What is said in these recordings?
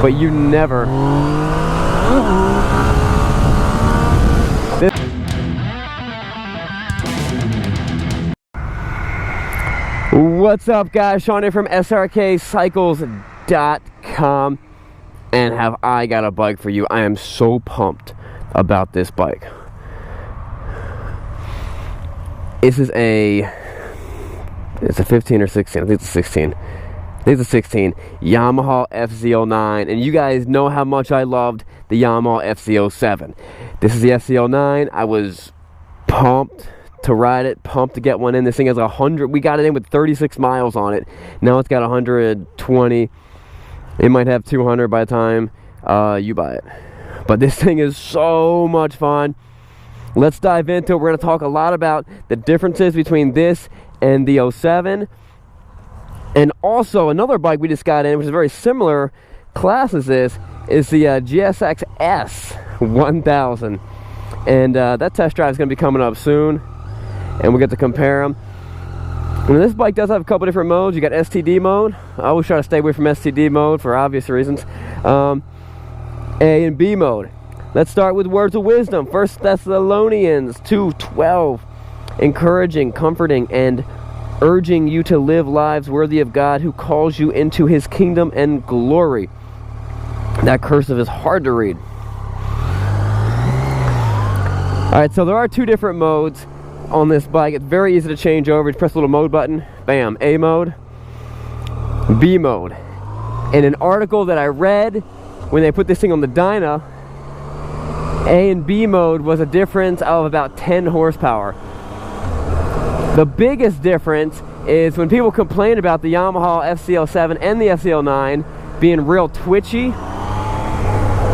but you never. What's up, guys? Sean here from Srkcycles.com, and have I got a bike for you. I am so pumped about this bike. This is it's a 15 or 16. I think it's a 16. I think it's a 16. Yamaha FZ-09, and you guys know how much I loved the Yamaha FZ-07. This is the FZ-09. I was pumped to ride it, pumped to get one in. This thing has 100. We got it in with 36 miles on it. Now it's got 120. It might have 200 by the time you buy it. But this thing is so much fun. Let's dive into it. We're going to talk a lot about the differences between this and the 07. And also another bike we just got in, which is very similar class as this, is the GSX S 1000. And that test drive is going to be coming up soon, and we'll get to compare them. And this bike does have a couple different modes. You got STD mode. I always try to stay away from STD mode for obvious reasons. A and B mode. Let's start with words of wisdom. 1 Thessalonians 2:12. Encouraging, comforting, and urging you to live lives worthy of God, who calls you into his kingdom and glory. That cursive is hard to read. Alright, so there are two different modes on this bike. It's very easy to change over. Just press the little mode button. Bam. A mode, B mode. In an article that I read when they put this thing on the dyno, A and B mode was a difference of about 10 horsepower. The biggest difference is when people complain about the Yamaha FZ-07 and the FZ-09 being real twitchy,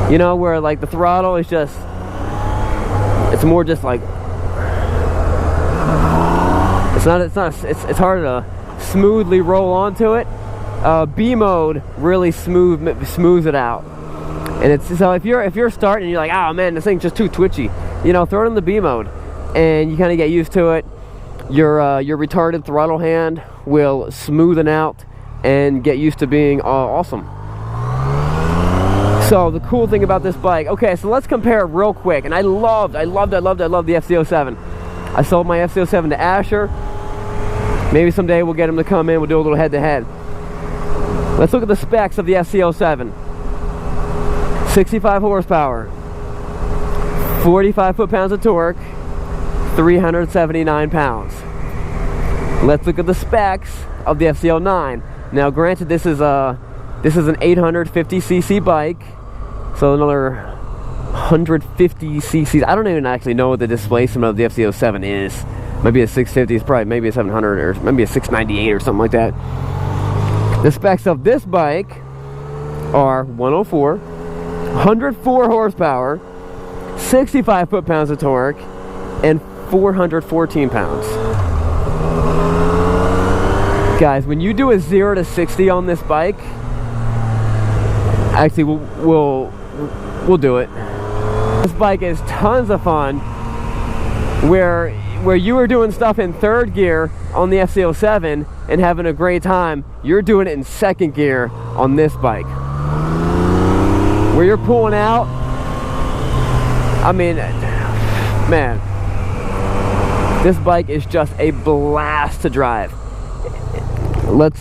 you know, where like the throttle is just, it's more just like, it's hard to smoothly roll onto it. B mode really smooths it out. And it's, so if you're starting and you're like, oh man, this thing's just too twitchy, you know, throw it in the B mode and you kind of get used to it. Your retarded throttle hand will smoothen out and get used to being awesome. So the cool thing about this bike, okay, so let's compare it real quick. And I loved the FZ-07. I sold my FZ-07 to Asher. Maybe someday we'll get him to come in. We'll do a little head-to-head. Let's look at the specs of the FZ-07. 65 horsepower, 45 foot-pounds of torque, 379 pounds. Let's look at the specs of the FZ-09. Now, granted, this is an 850cc bike, so another 150 cc's. I don't even actually know what the displacement of the FZ-07 is. Maybe a 650 is probably maybe a 700 or maybe a 698 or something like that. The specs of this bike are 104, 104 horsepower, 65 foot-pounds of torque, and 414 pounds. Guys, when you do a 0 to 60 on this bike, actually we'll do it. This bike is tons of fun. Where you were doing stuff in third gear on the FZ-07 and having a great time, you're doing it in second gear on this bike. Where you're pulling out, I mean, man, this bike is just a blast to drive. Let's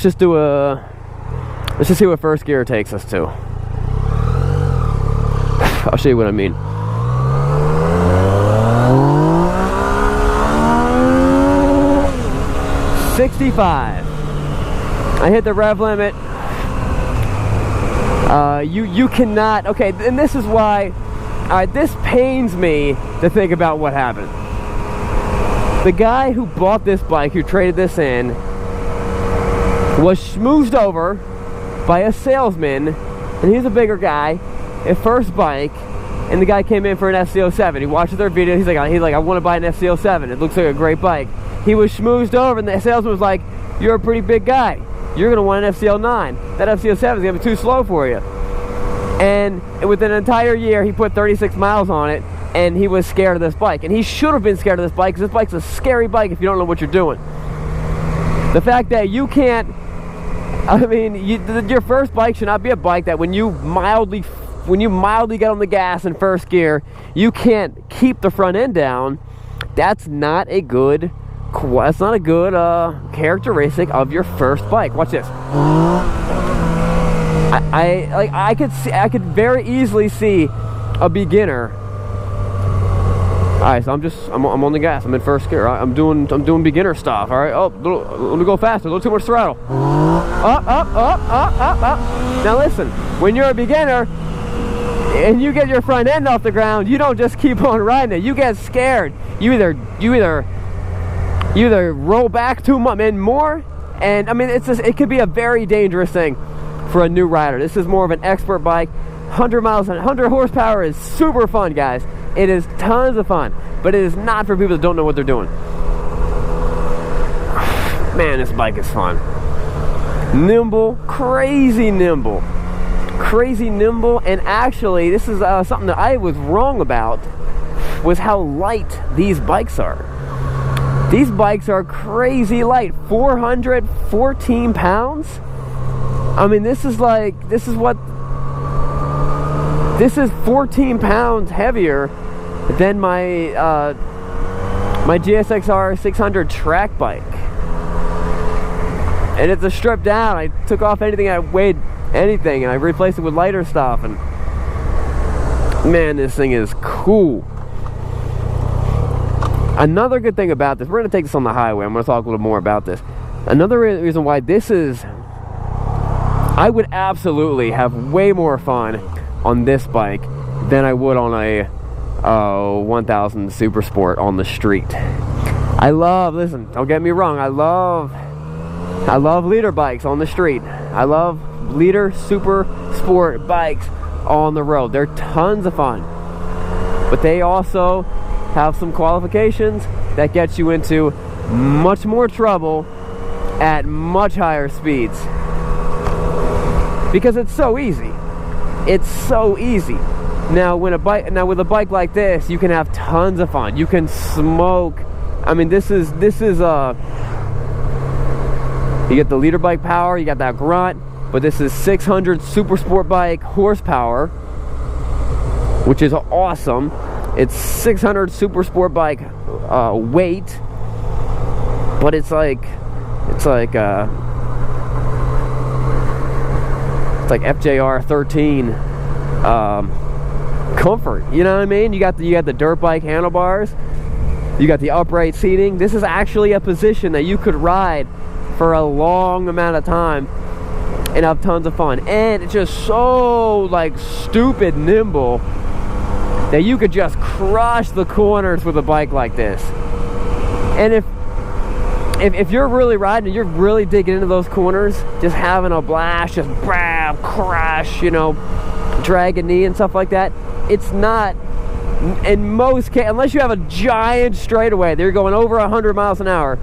just see what first gear takes us to. I'll show you what I mean. $65. I hit the rev limit. You cannot. Okay, and this is why. This pains me to think about what happened. The guy who bought this bike, who traded this in, was schmoozed over by a salesman, and he's a bigger guy, a first bike, and the guy came in for an FZ-07. He watches their video. He's like, I want to buy an FZ-07. It looks like a great bike. He was schmoozed over, and the salesman was like, you're a pretty big guy. You're going to want an FZ-09. That FZ-07 is going to be too slow for you. And within an entire year, he put 36 miles on it, and he was scared of this bike. And he should have been scared of this bike, because this bike's a scary bike if you don't know what you're doing. The fact that you can't I mean, your first bike should not be a bike that when you mildly get on the gas in first gear, you can't keep the front end down. That's not a good characteristic of your first bike. Watch this. I could very easily see a beginner. All right, so I'm on the gas. I'm in first gear. Right? I'm doing beginner stuff. All right. Oh, let me go faster. A little too much throttle. Up. Now listen, when you're a beginner and you get your front end off the ground, you don't just keep on riding it. You get scared. You either roll back too much and more, and I mean it could be a very dangerous thing for a new rider. This is more of an expert bike. 100 horsepower is super fun, guys. It is tons of fun, but it is not for people that don't know what they're doing. Man, this bike is fun. Nimble, crazy nimble, and actually this is something that I was wrong about, was how light these bikes are. These bikes are crazy light. 414 pounds. I mean, this is 14 pounds heavier than my my GSXR 600 track bike, and it's a stripped down. I took off anything I weighed anything, and I replaced it with lighter stuff. And man, this thing is cool. Another good thing about this, we're going to take this on the highway. I'm going to talk a little more about this. Another reason why this is, I would absolutely have way more fun on this bike than I would on a 1000 Super Sport on the street. Listen, don't get me wrong, I love leader bikes on the street. I love leader Super Sport bikes on the road. They're tons of fun, but they also have some qualifications that get you into much more trouble at much higher speeds, because it's so easy. It's so easy. Now with a bike like this, you can have tons of fun. You can smoke. I mean, this is you get the leader bike power, you got that grunt, but this is 600 Super Sport bike horsepower, which is awesome. It's 600 Super Sport bike weight, but it's like FJR 13 comfort. You know what I mean? You got the dirt bike handlebars. You got the upright seating. This is actually a position that you could ride for a long amount of time and have tons of fun. And it's just so like stupid nimble that you could just crush the corners with a bike like this. And if you're really riding and you're really digging into those corners, just having a blast, just bam, crash, you know, drag a knee and stuff like that, it's not, in most cases, unless you have a giant straightaway that you're going over 100 miles an hour,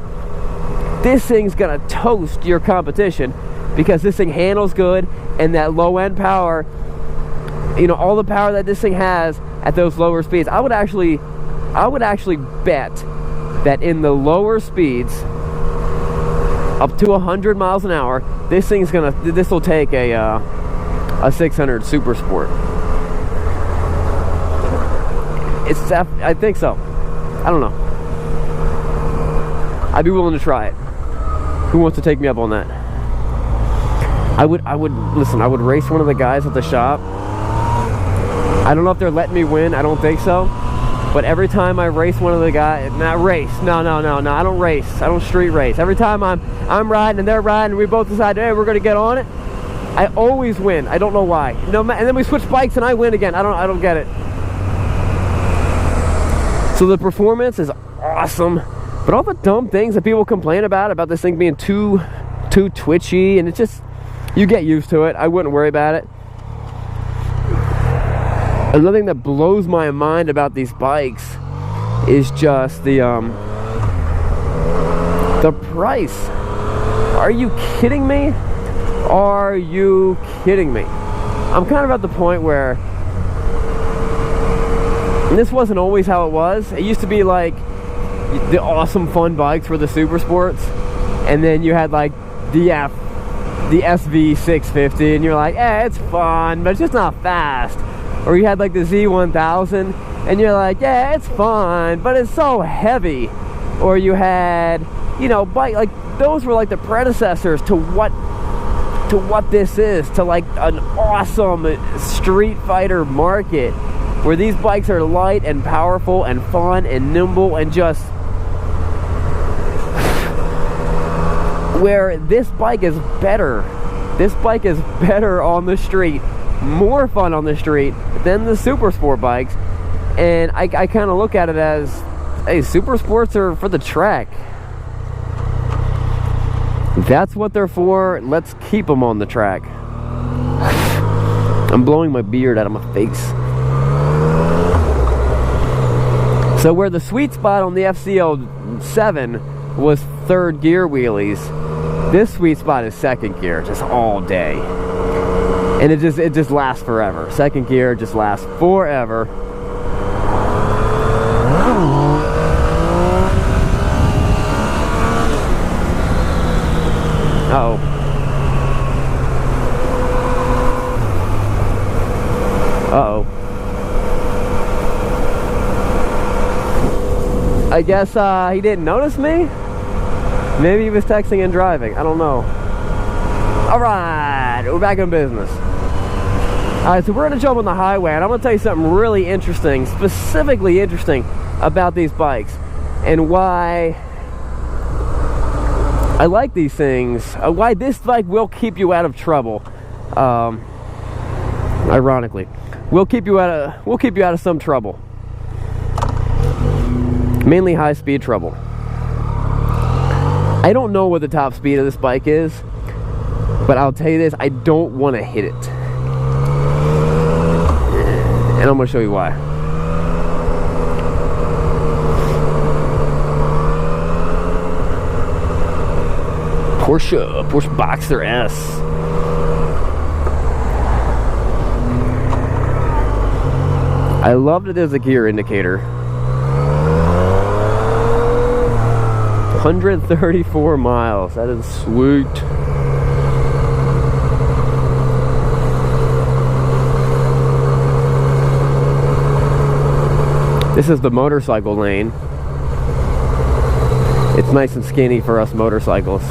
this thing's gonna toast your competition, because this thing handles good, and that low end power, you know, all the power that this thing has at those lower speeds. I would actually bet that in the lower speeds, up to 100 miles an hour, this will take a 600 Super Sport. I think so. I don't know. I'd be willing to try it. Who wants to take me up on that? I would race one of the guys at the shop. I don't know if they're letting me win. I don't think so. But every time I race one of the guys, no, I don't race. I don't street race. Every time I'm riding and they're riding and we both decide, hey, we're gonna get on it, I always win. I don't know why. No, and then we switch bikes and I win again. I don't get it. So the performance is awesome, but all the dumb things that people complain about this thing being too twitchy, and it's just, you get used to it. I wouldn't worry about it. Another thing that blows my mind about these bikes is just the price. Are you kidding me? Are you kidding me? I'm kind of at the point where, and this wasn't always how it was. It used to be like the awesome fun bikes were the Super Sports, and then you had like the the SV-650 and you're like, it's fun, but it's just not fast. Or you had like the Z-1000 and you're like, it's fun, but it's so heavy. Or you had, you know, bike, like those were like the predecessors to what this is, to like an awesome street fighter market where these bikes are light and powerful and fun and nimble and just where this bike is better. This bike is better on the street, more fun on the street than the super sport bikes. And I kind of look at it as, hey, super sports are for the track. That's what they're for. Let's keep them on the track. I'm blowing my beard out of my face. So where the sweet spot on the FZ-07 was third gear wheelies, this sweet spot is second gear, just all day. And it just lasts forever. Second gear just lasts forever. Uh-oh. Uh-oh. I guess he didn't notice me? Maybe he was texting and driving. I don't know. Alright, we're back in business. Alright, so we're going to jump on the highway, and I'm going to tell you something really interesting, specifically interesting about these bikes, and why I like these things, why this bike will keep you out of trouble. Ironically, we'll keep you out of some trouble. Mainly high speed trouble. I don't know what the top speed of this bike is, but I'll tell you this, I don't want to hit it. And I'm going to show you why. Porsche Boxster S. I love that there's a gear indicator. 134 miles. That is sweet. This is the motorcycle lane. It's nice and skinny for us motorcycles.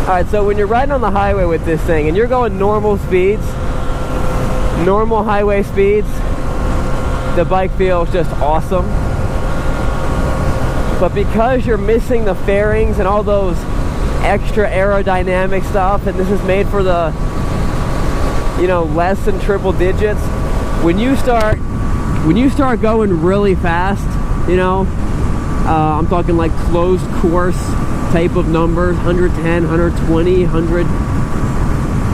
Alright, so when you're riding on the highway with this thing and you're going normal speeds, normal highway speeds, the bike feels just awesome. But because you're missing the fairings and all those extra aerodynamic stuff, and this is made for the, you know, less than triple digits, when you start going really fast, you know, I'm talking like closed course type of numbers, 110, 120, 100,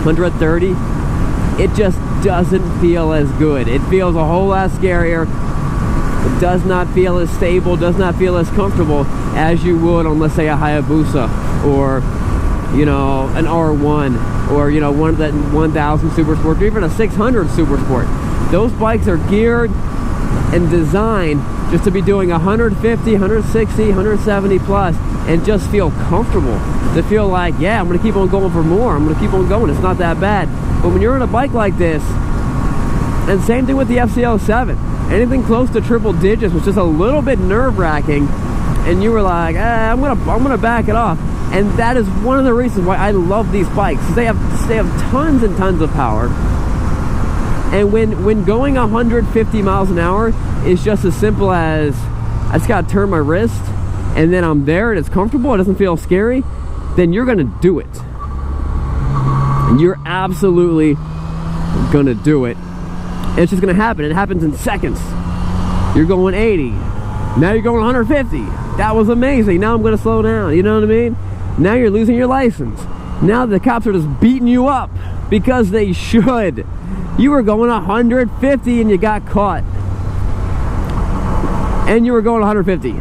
130, it just doesn't feel as good. It feels a whole lot scarier. It does not feel as stable, does not feel as comfortable as you would on, let's say, a Hayabusa, or, you know, an R1, or, you know, one of that 1000 Super Sport, or even a 600 Super Sport. Those bikes are geared and designed just to be doing 150, 160, 170 plus, and just feel comfortable. To feel like, yeah, I'm going to keep on going for more. I'm going to keep on going. It's not that bad. But when you're on a bike like this, and same thing with the FZ-07, anything close to triple digits was just a little bit nerve-wracking, and you were like, I'm gonna back it off. And that is one of the reasons why I love these bikes. They have tons and tons of power. And when going 150 miles an hour is just as simple as I just gotta turn my wrist and then I'm there and it's comfortable, it doesn't feel scary, then you're gonna do it. And you're absolutely gonna do it. And it's just gonna happen. It happens in seconds. You're going 80. Now you're going 150. That was amazing. Now I'm gonna slow down. You know what I mean? Now you're losing your license. Now the cops are just beating you up because they should. You were going 150 and you got caught. And you were going 150.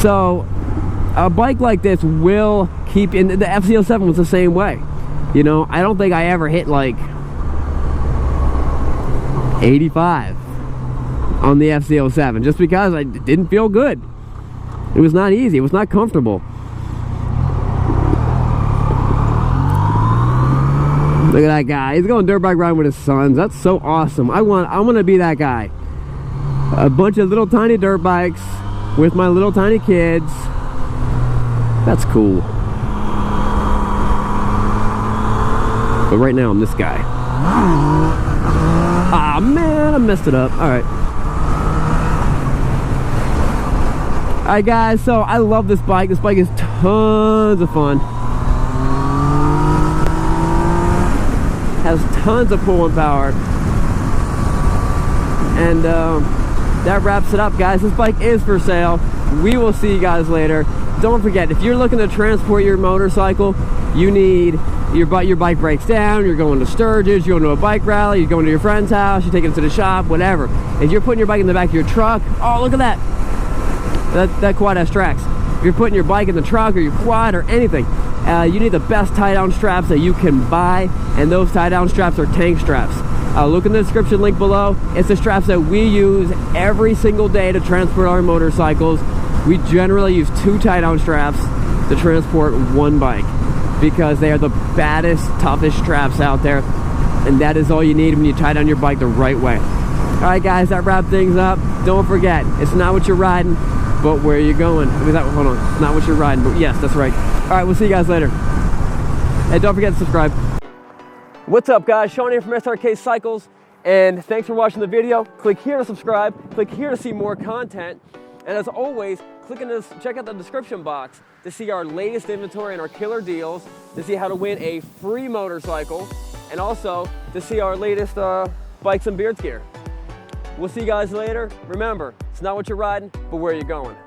So a bike like this will keep in. The FZ-07 was the same way. You know, I don't think I ever hit like 85 on the FZ-07 just because I didn't feel good. It was not easy. It was not comfortable. Look at that guy. He's going dirt bike riding with his sons. That's so awesome. I want to be that guy. A bunch of little tiny dirt bikes with my little tiny kids. That's cool. But right now I'm this guy. Ah man, I messed it up. Alright. Alright guys, so I love this bike. This bike is tons of fun. Has tons of pulling power. And that wraps it up, guys. This bike is for sale. We will see you guys later. Don't forget, if you're looking to transport your motorcycle, you need your bike breaks down, you're going to Sturgis, you're going to a bike rally, you're going to your friend's house, you're taking it to the shop, whatever. If you're putting your bike in the back of your truck, oh, look at that. That quad has tracks. If you're putting your bike in the truck or your quad or anything, you need the best tie-down straps that you can buy, and those tie-down straps are tank straps. Look in the description link below. It's the straps that we use every single day to transport our motorcycles. We generally use 2 tie-down straps to transport one bike because they are the baddest, toughest straps out there, and that is all you need when you tie down your bike the right way. Alright guys, that wraps things up. Don't forget, it's not what you're riding, but where you're going. Hold on, it's not what you're riding, but yes, that's right. Alright, we'll see you guys later. And don't forget to subscribe. What's up guys, Sean here from Srkcycles, and thanks for watching the video. Click here to subscribe, click here to see more content, and as always, check out the description box to see our latest inventory and our killer deals, to see how to win a free motorcycle, and also to see our latest bikes and beards gear. We'll see you guys later. Remember, it's not what you're riding, but where you're going.